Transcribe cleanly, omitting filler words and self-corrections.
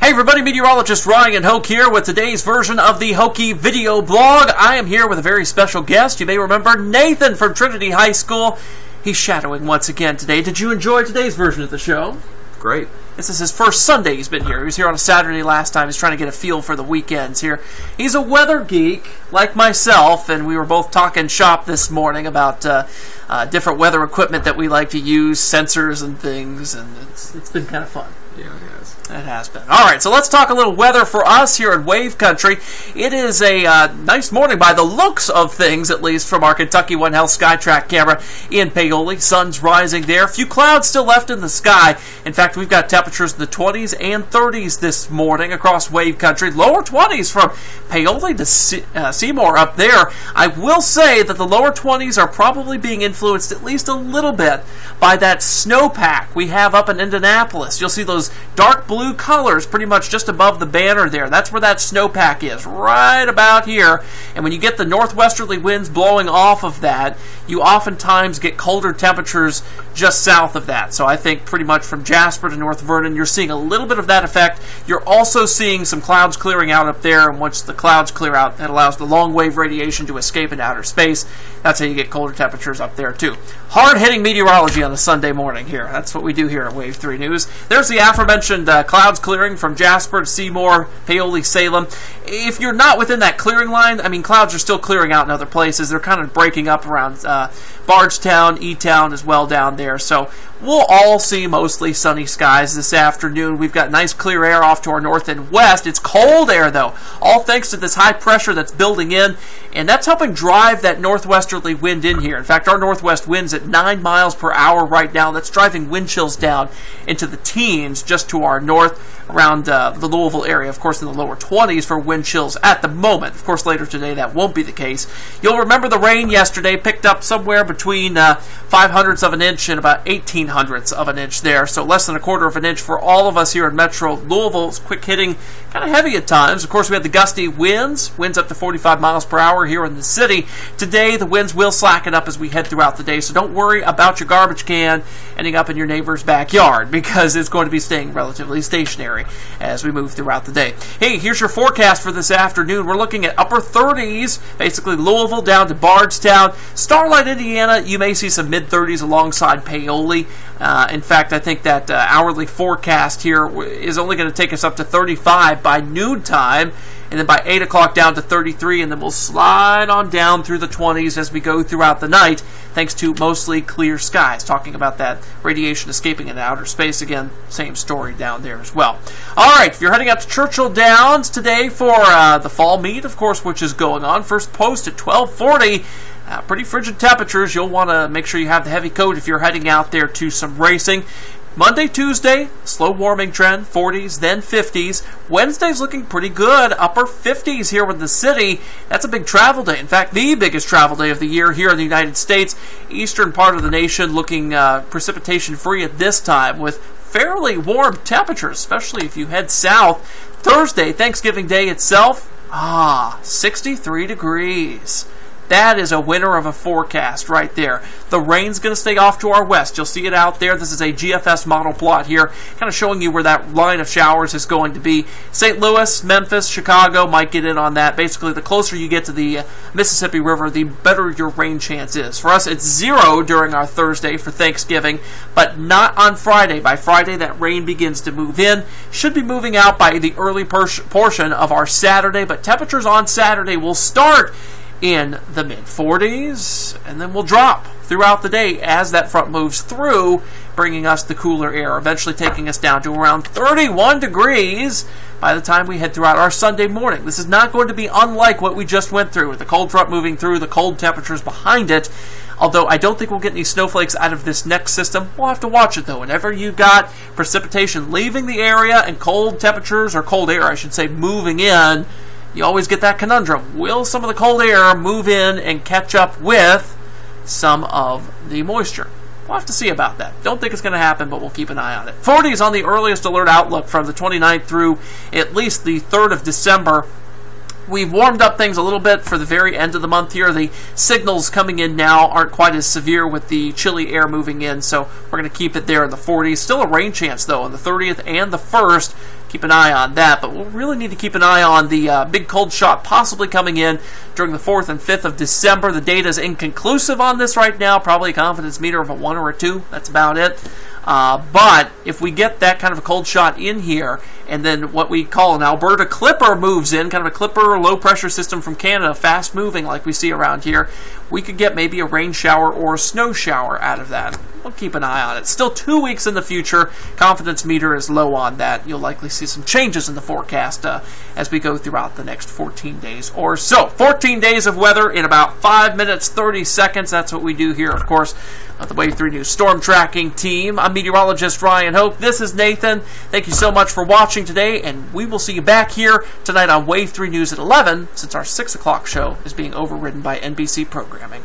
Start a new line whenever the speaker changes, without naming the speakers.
Hey everybody, Meteorologist Ryan Hoke here with today's version of the Hokey video blog. I am here with a very special guest. You may remember Nathan from Trinity High School. He's shadowing once again today. Did you enjoy today's version of the show?
Great.
This is his first Sunday he's been here. He was here on a Saturday last time. He's trying to get a feel for the weekends here. He's a weather geek like myself, and we were both talking shop this morning about different weather equipment that we like to use, sensors and things, and it's been kind of fun.
Yeah, it has.
It has been. All right, so let's talk a little weather for us here in Wave Country. It is a nice morning by the looks of things, at least from our Kentucky One Health SkyTrack camera in Paoli. Sun's rising there. A few clouds still left in the sky. In fact, we've got temperatures in the 20s and 30s this morning across Wave Country. Lower 20s from Paoli to Seymour up there. I will say that the lower 20s are probably being influenced at least a little bit by that snowpack we have up in Indianapolis. You'll see those dark blue colors pretty much just above the banner there. That's where that snowpack is, right about here. And when you get the northwesterly winds blowing off of that, you oftentimes get colder temperatures just south of that. So I think pretty much from Jasper to North Vernon, you're seeing a little bit of that effect. You're also seeing some clouds clearing out up there, and once the clouds clear out, that allows the long wave radiation to escape into outer space. That's how you get colder temperatures up there too. Hard-hitting meteorology on a Sunday morning here. That's what we do here at Wave 3 News. There's the aforementioned clouds clearing from Jasper to Seymour, Paoli, Salem. If you're not within that clearing line, I mean, clouds are still clearing out in other places. They're kind of breaking up around Bardstown, E-Town as well down there. So we'll all see mostly sunny skies this afternoon. We've got nice clear air off to our north and west. It's cold air, though, all thanks to this high pressure that's building in, and that's helping drive that northwesterly wind in here. In fact, our northwest wind's at 9 miles per hour right now. That's driving wind chills down into the teens just to our north around the Louisville area. Of course, in the lower 20s for wind chills at the moment. Of course, later today that won't be the case. You'll remember the rain yesterday picked up somewhere between 5/100ths of an inch and about 18/100ths of an inch there. So less than a quarter of an inch for all of us here in Metro Louisville. It's quick hitting, kind of heavy at times. Of course, we had the gusty winds up to 45 miles per hour here in the city. Today, the winds will slacken up as we head throughout the day. So don't worry about your garbage can ending up in your neighbor's backyard, because it's going to be staying relatively stationary as we move throughout the day. Hey, here's your forecast for this afternoon. We're looking at upper 30s, basically Louisville down to Bardstown. Starlight, Indiana, you may see some mid-30s alongside Paoli. In fact, I think that hourly forecast here is only going to take us up to 35 by noontime, and then by 8 o'clock down to 33, and then we'll slide on down through the 20s as we go throughout the night, thanks to mostly clear skies. Talking about that radiation escaping into outer space again, same story down there as well. All right, if you're heading out to Churchill Downs today for the fall meet, of course, which is going on, first post at 12:40. Pretty frigid temperatures. You'll want to make sure you have the heavy coat if you're heading out there to some racing. Monday, Tuesday, slow warming trend, 40s, then 50s. Wednesday's looking pretty good, upper 50s here with the city. That's a big travel day. In fact, the biggest travel day of the year here in the United States. Eastern part of the nation looking precipitation-free at this time with fairly warm temperatures, especially if you head south. Thursday, Thanksgiving Day itself, 63 degrees. That is a winner of a forecast right there. The rain's going to stay off to our west. You'll see it out there. This is a GFS model plot here, kind of showing you where that line of showers is going to be. St. Louis, Memphis, Chicago might get in on that. Basically, the closer you get to the Mississippi River, the better your rain chance is. For us, it's 0 during our Thursday for Thanksgiving, but not on Friday. By Friday, that rain begins to move in. Should be moving out by the early portion of our Saturday, but temperatures on Saturday will start in the mid-40s, and then we'll drop throughout the day as that front moves through, bringing us the cooler air, eventually taking us down to around 31 degrees by the time we head throughout our Sunday morning. This is not going to be unlike what we just went through, with the cold front moving through, the cold temperatures behind it. Although I don't think we'll get any snowflakes out of this next system. We'll have to watch it, though. Whenever you've got precipitation leaving the area and cold temperatures, or cold air, I should say, moving in, you always get that conundrum. Will some of the cold air move in and catch up with some of the moisture? We'll have to see about that. Don't think it's going to happen, but we'll keep an eye on it. 40s on the earliest alert outlook from the 29th through at least the 3rd of December. We've warmed up things a little bit for the very end of the month here. The signals coming in now aren't quite as severe with the chilly air moving in, so we're going to keep it there in the 40s. Still a rain chance, though, on the 30th and the 1st. keep an eye on that. But we'll really need to keep an eye on the big cold shot possibly coming in during the 4th and 5th of December. The data is inconclusive on this right now, probably a confidence meter of a 1 or a 2. That's about it. But if we get that kind of a cold shot in here, and then what we call an Alberta Clipper moves in, kind of a Clipper low-pressure system from Canada, fast-moving like we see around here, we could get maybe a rain shower or a snow shower out of that. We'll keep an eye on it. Still 2 weeks in the future. Confidence meter is low on that. You'll likely see some changes in the forecast as we go throughout the next 14 days or so. 14 days of weather in about 5 minutes, 30 seconds. That's what we do here, of course, the Wave 3 News Storm Tracking Team. I'm meteorologist Ryan Hoke. This is Nathan. Thank you so much for watching today, and we will see you back here tonight on Wave 3 News at 11, since our 6 o'clock show is being overridden by NBC programming.